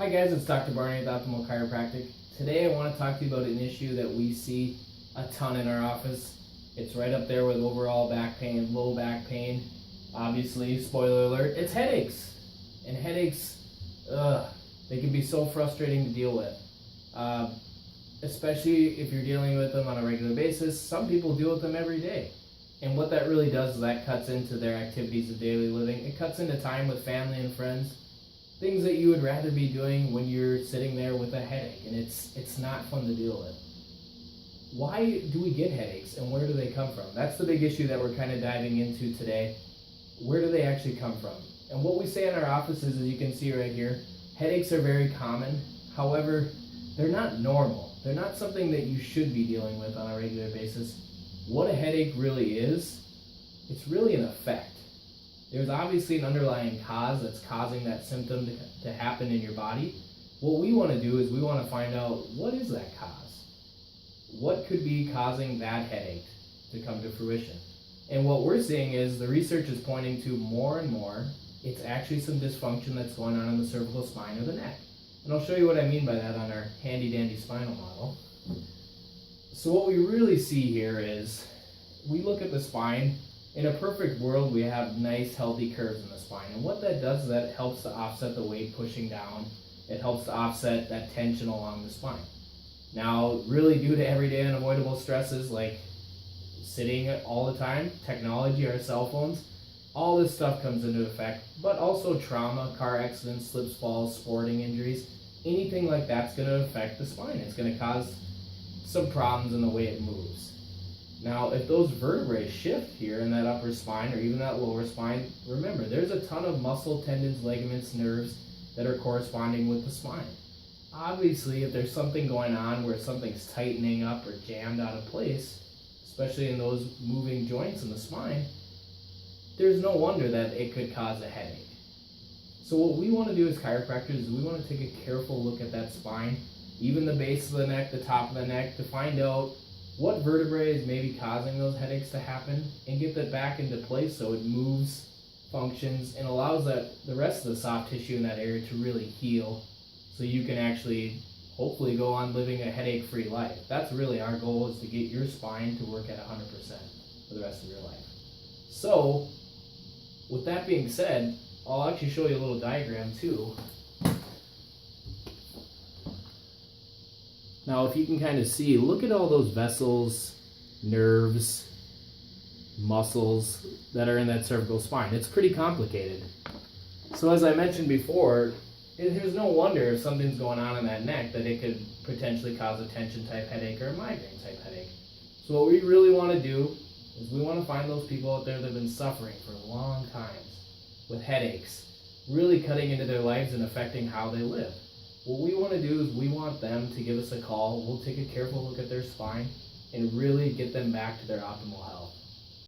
Hi guys, it's Dr. Barney at Optimal Chiropractic. Today I want to talk to you about an issue that we see a ton in our office. It's right up there with overall back pain, low back pain. Obviously, spoiler alert, it's headaches. And headaches, they can be so frustrating to deal with. Especially if you're dealing with them on a regular basis. Some people deal with them every day. And what that really does is that cuts into their activities of daily living. It cuts into time with family and friends. Things that you would rather be doing when you're sitting there with a headache, and it's not fun to deal with. Why do we get headaches, and where do they come from? That's the big issue that we're kind of diving into today. Where do they actually come from? And what we say in our offices, as you can see right here, headaches are very common. However, they're not normal. They're not something that you should be dealing with on a regular basis. What a headache really is, it's really an effect. There's obviously an underlying cause that's causing that symptom to happen in your body. What we want to do is we want to find out, what is that cause? What could be causing that headache to come to fruition? And what we're seeing is the research is pointing to more and more, it's actually some dysfunction that's going on in the cervical spine or the neck. And I'll show you what I mean by that on our handy dandy spinal model. So what we really see here is, we look at the spine. In a perfect world, we have nice, healthy curves in the spine. And what that does is that helps to offset the weight pushing down. It helps to offset that tension along the spine. Now, really due to everyday unavoidable stresses like sitting all the time, technology, our cell phones, all this stuff comes into effect. But also trauma, car accidents, slips, falls, sporting injuries, anything like that's going to affect the spine. It's going to cause some problems in the way it moves. Now, if those vertebrae shift here in that upper spine or even that lower spine, remember, there's a ton of muscle, tendons, ligaments, nerves that are corresponding with the spine. Obviously, if there's something going on where something's tightening up or jammed out of place, especially in those moving joints in the spine, there's no wonder that it could cause a headache. So what we want to do as chiropractors is we want to take a careful look at that spine, even the base of the neck, the top of the neck, to find out what vertebrae is maybe causing those headaches to happen and get that back into place so it moves, functions, and allows the rest of the soft tissue in that area to really heal so you can actually hopefully go on living a headache-free life. That's really our goal, is to get your spine to work at 100% for the rest of your life. So, with that being said, I'll actually show you a little diagram too. Now, if you can kind of see, look at all those vessels, nerves, muscles that are in that cervical spine. It's pretty complicated. So as I mentioned before, there's no wonder if something's going on in that neck that it could potentially cause a tension type headache or a migraine type headache. So what we really want to do is we want to find those people out there that have been suffering for long times with headaches, really cutting into their lives and affecting how they live. What we want to do is we want them to give us a call. We'll take a careful look at their spine and really get them back to their optimal health.